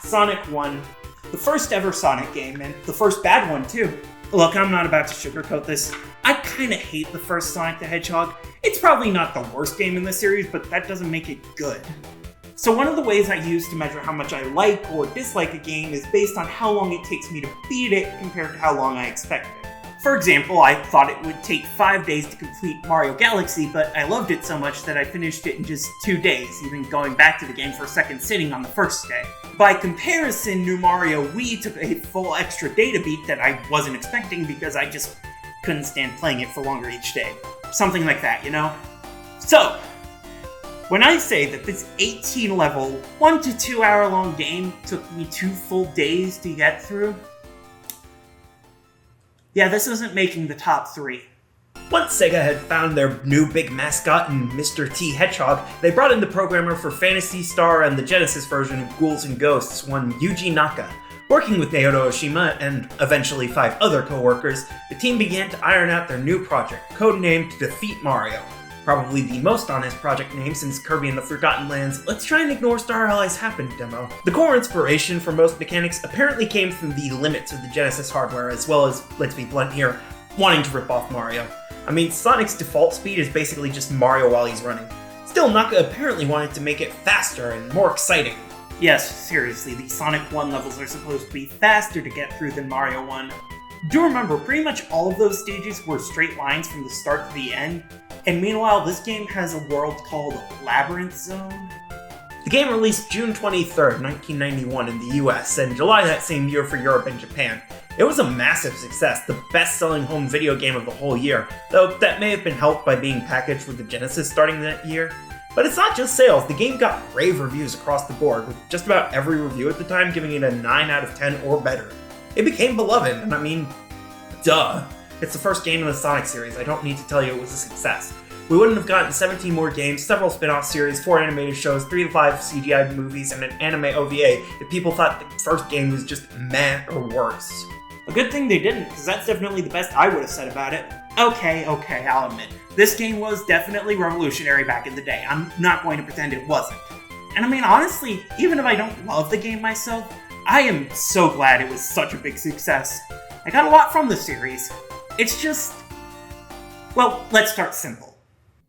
Sonic 1. The first ever Sonic game, and the first bad one, too. Look, I'm not about to sugarcoat this. I kinda hate the first Sonic the Hedgehog. It's probably not the worst game in the series, but that doesn't make it good. So one of the ways I use to measure how much I like or dislike a game is based on how long it takes me to beat it compared to how long I expected. For example, I thought it would take 5 days to complete Mario Galaxy, but I loved it so much that I finished it in just 2 days, even going back to the game for a second sitting on the first day. By comparison, New Mario Wii took a full extra day to beat that I wasn't expecting because I just couldn't stand playing it for longer each day. Something like that, you know? So, when I say that this 18 level, 1 to 2 hour long game took me 2 full days to get through, yeah, this isn't making the top 3. Once Sega had found their new big mascot in Mr. T. Hedgehog, they brought in the programmer for Phantasy Star and the Genesis version of Ghouls and Ghosts, one Yuji Naka. Working with Naoto Oshima and eventually 5 other co-workers, the team began to iron out their new project, codenamed Defeat Mario. Probably the most honest project name since Kirby and the Forgotten Lands' Let's Try and Ignore Star Allies Happened demo. The core inspiration for most mechanics apparently came from the limits of the Genesis hardware, as well as, let's be blunt here, wanting to rip off Mario. I mean, Sonic's default speed is basically just Mario while he's running. Still, Naka apparently wanted to make it faster and more exciting. Yes, seriously, the Sonic 1 levels are supposed to be faster to get through than Mario 1. Do remember, pretty much all of those stages were straight lines from the start to the end, and meanwhile, this game has a world called Labyrinth Zone. The game released June 23rd, 1991 in the US, and July that same year for Europe and Japan. It was a massive success, the best-selling home video game of the whole year, though that may have been helped by being packaged with the Genesis starting that year. But it's not just sales, the game got rave reviews across the board, with just about every review at the time giving it a 9 out of 10 or better. It became beloved, and I mean, duh. It's the first game in the Sonic series, I don't need to tell you it was a success. We wouldn't have gotten 17 more games, several spin-off series, 4 animated shows, 3 to 5 CGI movies, and an anime OVA if people thought the first game was just meh or worse. A good thing they didn't, because that's definitely the best I would have said about it. Okay, I'll admit. This game was definitely revolutionary back in the day. I'm not going to pretend it wasn't. And I mean, honestly, even if I don't love the game myself, I am so glad it was such a big success. I got a lot from the series. It's just... well, let's start simple.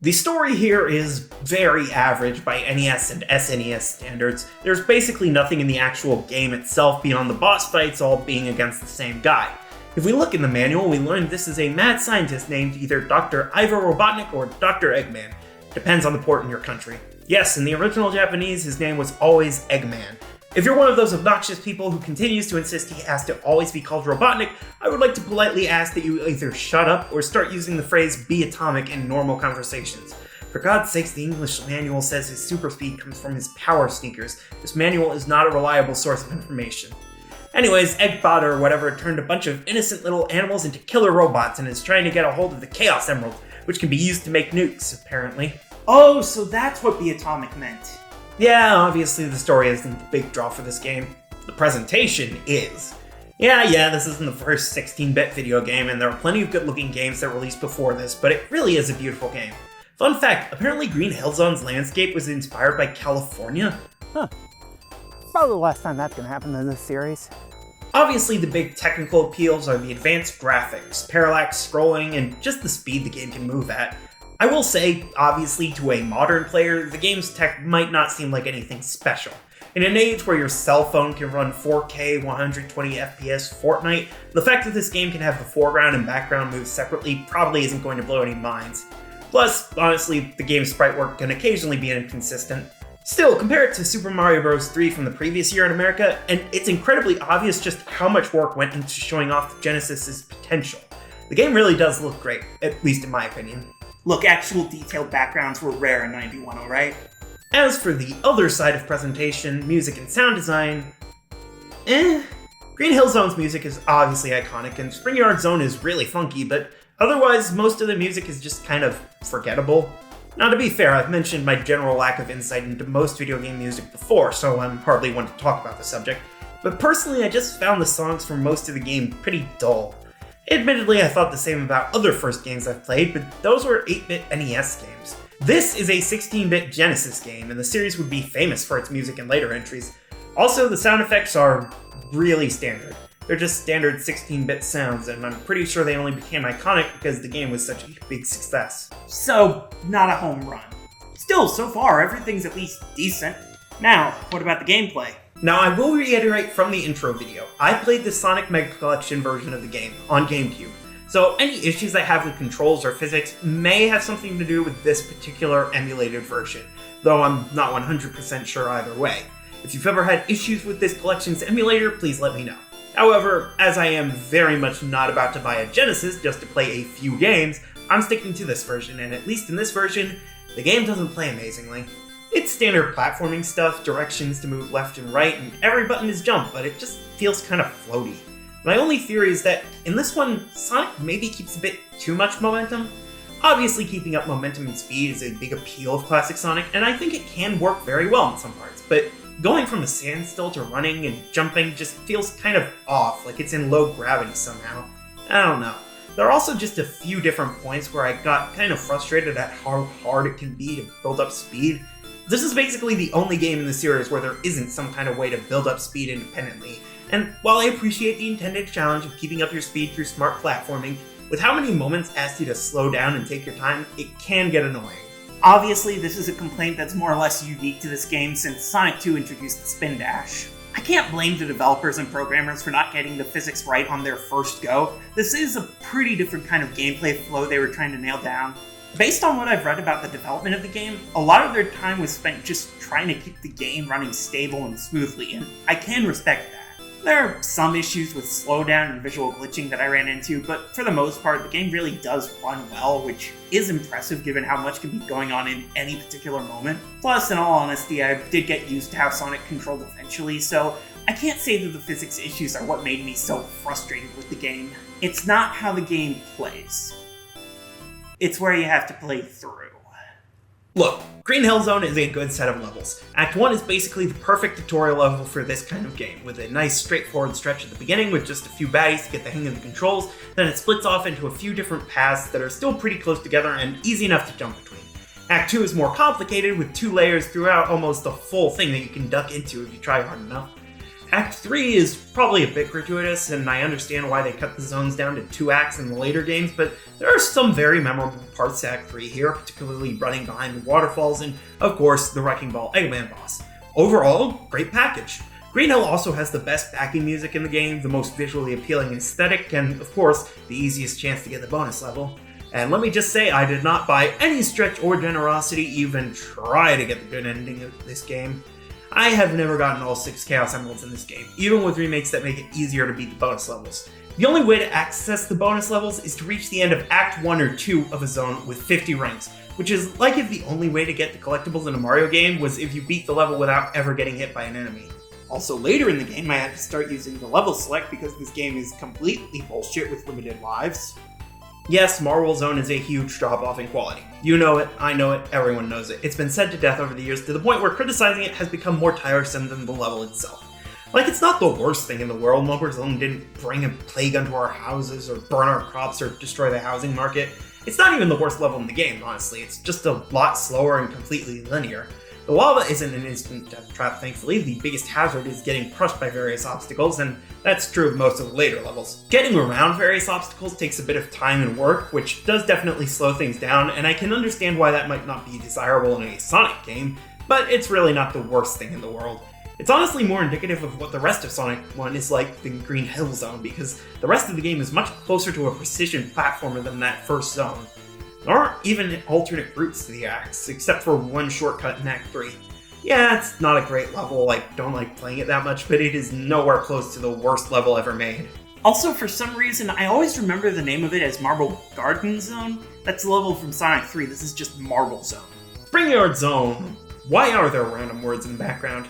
The story here is very average by NES and SNES standards. There's basically nothing in the actual game itself beyond the boss fights all being against the same guy. If we look in the manual, we learn this is a mad scientist named either Dr. Ivor Robotnik or Dr. Eggman. Depends on the port in your country. Yes, in the original Japanese, his name was always Eggman. If you're one of those obnoxious people who continues to insist he has to always be called Robotnik, I would like to politely ask that you either shut up or start using the phrase be atomic in normal conversations. For God's sakes, the English manual says his super speed comes from his power sneakers. This manual is not a reliable source of information. Anyways, Eggbot or whatever turned a bunch of innocent little animals into killer robots and is trying to get a hold of the Chaos Emerald, which can be used to make nukes, apparently. Oh, so that's what be atomic meant. Yeah, obviously the story isn't the big draw for this game. The presentation is. Yeah, this isn't the first 16-bit video game, and there are plenty of good-looking games that released before this, but it really is a beautiful game. Fun fact, apparently Green Hill Zone's landscape was inspired by California. Huh. Probably the last time that's gonna happen in this series. Obviously the big technical appeals are the advanced graphics, parallax scrolling, and just the speed the game can move at. I will say, obviously, to a modern player, the game's tech might not seem like anything special. In an age where your cell phone can run 4K 120 FPS Fortnite, the fact that this game can have the foreground and background move separately probably isn't going to blow any minds. Plus, honestly, the game's sprite work can occasionally be inconsistent. Still, compare it to Super Mario Bros. 3 from the previous year in America, and it's incredibly obvious just how much work went into showing off Genesis's potential. The game really does look great, at least in my opinion. Look, actual detailed backgrounds were rare in 91, alright? As for the other side of presentation, music and sound design, Green Hill Zone's music is obviously iconic, and Spring Yard Zone is really funky, but otherwise, most of the music is just kind of forgettable. Now, to be fair, I've mentioned my general lack of insight into most video game music before, so I'm hardly one to talk about the subject, but personally, I just found the songs for most of the game pretty dull. Admittedly, I thought the same about other first games I've played, but those were 8-bit NES games. This is a 16-bit Genesis game, and the series would be famous for its music in later entries. Also, the sound effects are really standard. They're just standard 16-bit sounds, and I'm pretty sure they only became iconic because the game was such a big success. So, not a home run. Still, so far, everything's at least decent. Now, what about the gameplay? Now, I will reiterate from the intro video, I played the Sonic Mega Collection version of the game on GameCube. So any issues I have with controls or physics may have something to do with this particular emulated version, though I'm not 100% sure either way. If you've ever had issues with this collection's emulator, please let me know. However, as I am very much not about to buy a Genesis just to play a few games, I'm sticking to this version, and at least in this version, the game doesn't play amazingly. It's standard platforming stuff, directions to move left and right, and every button is jump, but it just feels kind of floaty. My only theory is that in this one, Sonic maybe keeps a bit too much momentum. Obviously, keeping up momentum and speed is a big appeal of classic Sonic, and I think it can work very well in some parts, but going from a standstill to running and jumping just feels kind of off, like it's in low gravity somehow. I don't know. There are also just a few different points where I got kind of frustrated at how hard it can be to build up speed. This is basically the only game in the series where there isn't some kind of way to build up speed independently. And while I appreciate the intended challenge of keeping up your speed through smart platforming, with how many moments ask you to slow down and take your time, it can get annoying. Obviously, this is a complaint that's more or less unique to this game since Sonic 2 introduced the spin dash. I can't blame the developers and programmers for not getting the physics right on their first go. This is a pretty different kind of gameplay flow they were trying to nail down. Based on what I've read about the development of the game, a lot of their time was spent just trying to keep the game running stable and smoothly, and I can respect that. There are some issues with slowdown and visual glitching that I ran into, but for the most part, the game really does run well, which is impressive given how much can be going on in any particular moment. Plus, in all honesty, I did get used to how Sonic controlled eventually, so I can't say that the physics issues are what made me so frustrated with the game. It's not how the game plays. It's where you have to play through. Look, Green Hill Zone is a good set of levels. Act 1 is basically the perfect tutorial level for this kind of game, with a nice straightforward stretch at the beginning with just a few baddies to get the hang of the controls, then it splits off into a few different paths that are still pretty close together and easy enough to jump between. Act 2 is more complicated with 2 layers throughout almost the full thing that you can duck into if you try hard enough. Act 3 is probably a bit gratuitous, and I understand why they cut the zones down to 2 acts in the later games, but there are some very memorable parts to Act 3 here, particularly running behind the waterfalls and, of course, the Wrecking Ball Eggman boss. Overall, great package. Green Hill also has the best backing music in the game, the most visually appealing aesthetic, and, of course, the easiest chance to get the bonus level. And let me just say, I did not by any stretch or generosity even try to get the good ending of this game. I have never gotten all 6 Chaos Emeralds in this game, even with remakes that make it easier to beat the bonus levels. The only way to access the bonus levels is to reach the end of Act 1 or 2 of a zone with 50 rings, which is like if the only way to get the collectibles in a Mario game was if you beat the level without ever getting hit by an enemy. Also, later in the game, I had to start using the level select because this game is completely bullshit with limited lives. Yes, Marvel Zone is a huge drop-off in quality. You know it, I know it, everyone knows it. It's been said to death over the years to the point where criticizing it has become more tiresome than the level itself. Like, it's not the worst thing in the world. Marvel Zone didn't bring a plague onto our houses, or burn our crops, or destroy the housing market. It's not even the worst level in the game, honestly. It's just a lot slower and completely linear. The lava isn't an instant death trap, thankfully. The biggest hazard is getting crushed by various obstacles, and that's true of most of the later levels. Getting around various obstacles takes a bit of time and work, which does definitely slow things down, and I can understand why that might not be desirable in a Sonic game, but it's really not the worst thing in the world. It's honestly more indicative of what the rest of Sonic 1 is like than Green Hill Zone, because the rest of the game is much closer to a precision platformer than that first zone. There aren't even alternate routes to the acts, except for one shortcut in Act 3. Yeah, it's not a great level, I don't like playing it that much, but it is nowhere close to the worst level ever made. Also, for some reason, I always remember the name of it as Marble Garden Zone. That's the level from Sonic 3, this is just Marble Zone. Springyard Zone. Why are there random words in the background?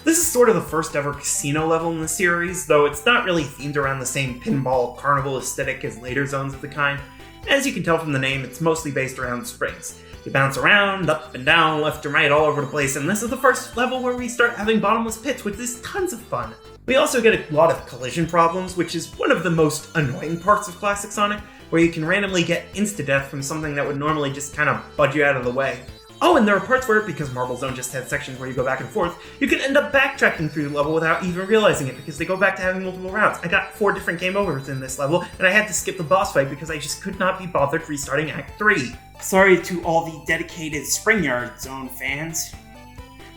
This is sort of the first ever casino level in the series, though it's not really themed around the same pinball carnival aesthetic as later zones of the kind. As you can tell from the name, it's mostly based around springs. You bounce around, up and down, left and right, all over the place, and this is the first level where we start having bottomless pits, which is tons of fun. We also get a lot of collision problems, which is one of the most annoying parts of classic Sonic, where you can randomly get insta-death from something that would normally just kind of budge you out of the way. Oh, and there are parts where, because Marble Zone just had sections where you go back and forth, you can end up backtracking through the level without even realizing it, because they go back to having multiple rounds. I got 4 different game overs in this level, and I had to skip the boss fight because I just could not be bothered restarting Act 3. Sorry to all the dedicated Springyard Zone fans.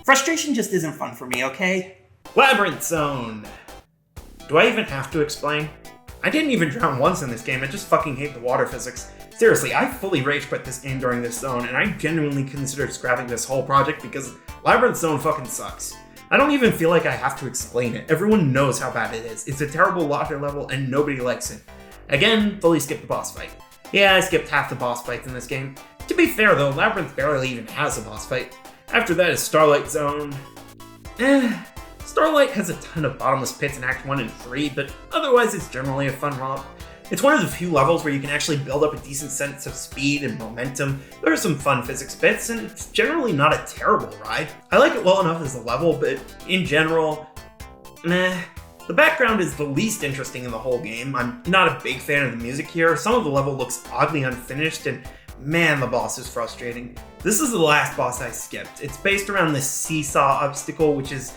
Frustration just isn't fun for me, okay? Labyrinth Zone! Do I even have to explain? I didn't even drown once in this game, I just fucking hate the water physics. Seriously, I fully rage quit this game during this zone, and I genuinely considered scrapping this whole project because Labyrinth Zone fucking sucks. I don't even feel like I have to explain it. Everyone knows how bad it is. It's a terrible water level, and nobody likes it. Again, fully skipped the boss fight. Yeah, I skipped half the boss fights in this game. To be fair though, Labyrinth barely even has a boss fight. After that is Starlight Zone. Starlight has a ton of bottomless pits in Act 1 and 3, but otherwise it's generally a fun romp. It's one of the few levels where you can actually build up a decent sense of speed and momentum. There are some fun physics bits, and it's generally not a terrible ride. I like it well enough as a level, but in general, meh. The background is the least interesting in the whole game. I'm not a big fan of the music here. Some of the level looks oddly unfinished, and man, the boss is frustrating. This is the last boss I skipped. It's based around this seesaw obstacle, which is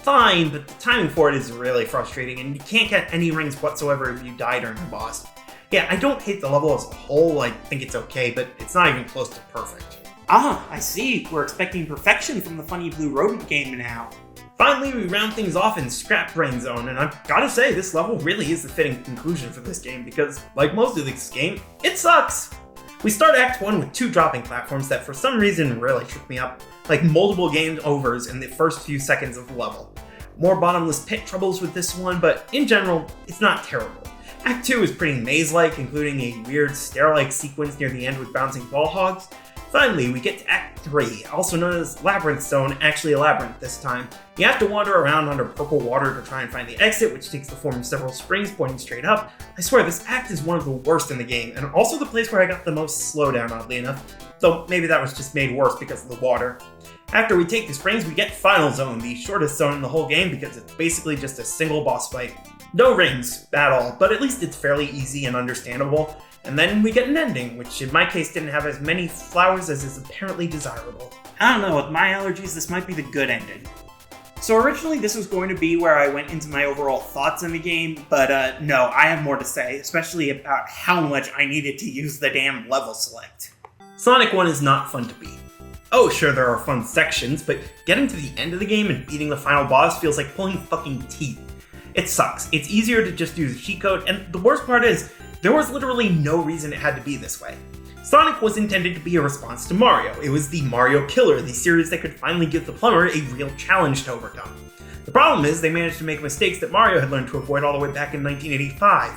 fine, but the timing for it is really frustrating, and you can't get any rings whatsoever if you die during the boss. Yeah, I don't hate the level as a whole, I think it's okay, but it's not even close to perfect. Ah, I see. We're expecting perfection from the Funny Blue Rodent game now. Finally, we round things off in Scrap Brain Zone, and I've gotta say, this level really is the fitting conclusion for this game, because, like most of this game, it sucks! We start Act 1 with 2 dropping platforms that for some reason really tripped me up, like multiple game overs in the first few seconds of the level. More bottomless pit troubles with this one, but in general, it's not terrible. Act 2 is pretty maze-like, including a weird stair-like sequence near the end with bouncing ball hogs. Finally, we get to Act 3, also known as Labyrinth Zone, actually a labyrinth this time. You have to wander around under purple water to try and find the exit, which takes the form of several springs pointing straight up. I swear, this act is one of the worst in the game, and also the place where I got the most slowdown, oddly enough, though maybe that was just made worse because of the water. After we take the springs, we get Final Zone, the shortest zone in the whole game because it's basically just a single boss fight. No rings at all, but at least it's fairly easy and understandable. And then we get an ending, which in my case didn't have as many flowers as is apparently desirable. I don't know, with my allergies, this might be the good ending. So originally this was going to be where I went into my overall thoughts on the game, but no, I have more to say, especially about how much I needed to use the damn level select. Sonic 1 is not fun to beat. Oh, sure, there are fun sections, but getting to the end of the game and beating the final boss feels like pulling fucking teeth. It sucks. It's easier to just use a cheat code, and the worst part is, there was literally no reason it had to be this way. Sonic was intended to be a response to Mario. It was the Mario Killer, the series that could finally give the plumber a real challenge to overcome. The problem is, they managed to make mistakes that Mario had learned to avoid all the way back in 1985.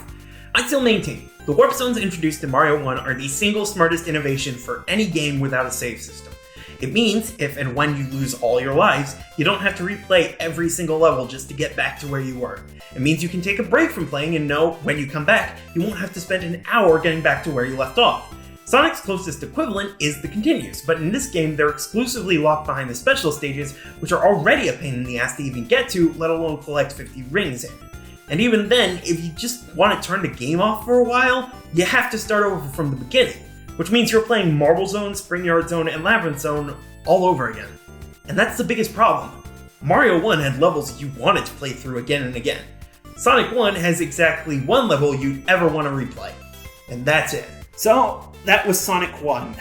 I still maintain, the warp zones introduced in Mario 1 are the single smartest innovation for any game without a save system. It means, if and when you lose all your lives, you don't have to replay every single level just to get back to where you were. It means you can take a break from playing and know, when you come back, you won't have to spend an hour getting back to where you left off. Sonic's closest equivalent is the continues, but in this game they're exclusively locked behind the special stages, which are already a pain in the ass to even get to, let alone collect 50 rings in. And even then, if you just want to turn the game off for a while, you have to start over from the beginning. Which means you're playing Marble Zone, Springyard Zone, and Labyrinth Zone all over again. And that's the biggest problem. Mario 1 had levels you wanted to play through again and again. Sonic 1 has exactly one level you'd ever want to replay. And that's it. So, that was Sonic 1.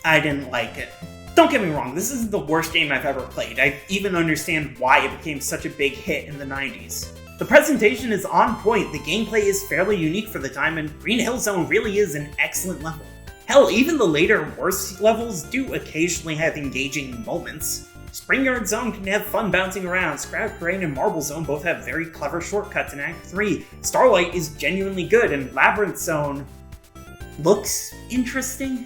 I didn't like it. Don't get me wrong, this isn't the worst game I've ever played. I even understand why it became such a big hit in the 90s. The presentation is on point, the gameplay is fairly unique for the time, and Green Hill Zone really is an excellent level. Hell, even the later, worse levels do occasionally have engaging moments. Springyard Zone can have fun bouncing around, Scrap Brain and Marble Zone both have very clever shortcuts in Act 3, Starlight is genuinely good, and Labyrinth Zone looks interesting.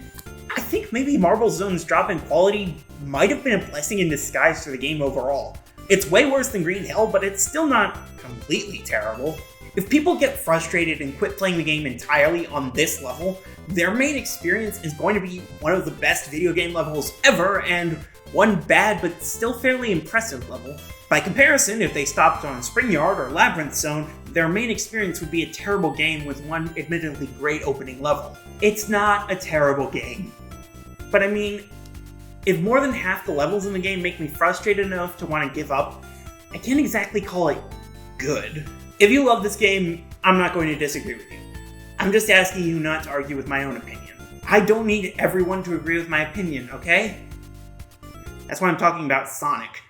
I think maybe Marble Zone's drop in quality might have been a blessing in disguise for the game overall. It's way worse than Green Hill, but it's still not completely terrible. If people get frustrated and quit playing the game entirely on this level, their main experience is going to be one of the best video game levels ever, and one bad but still fairly impressive level. By comparison, if they stopped on Springyard or Labyrinth Zone, their main experience would be a terrible game with one admittedly great opening level. It's not a terrible game. But I mean, If more than half the levels in the game make me frustrated enough to want to give up, I can't exactly call it good. If you love this game, I'm not going to disagree with you. I'm just asking you not to argue with my own opinion. I don't need everyone to agree with my opinion, okay? That's why I'm talking about Sonic.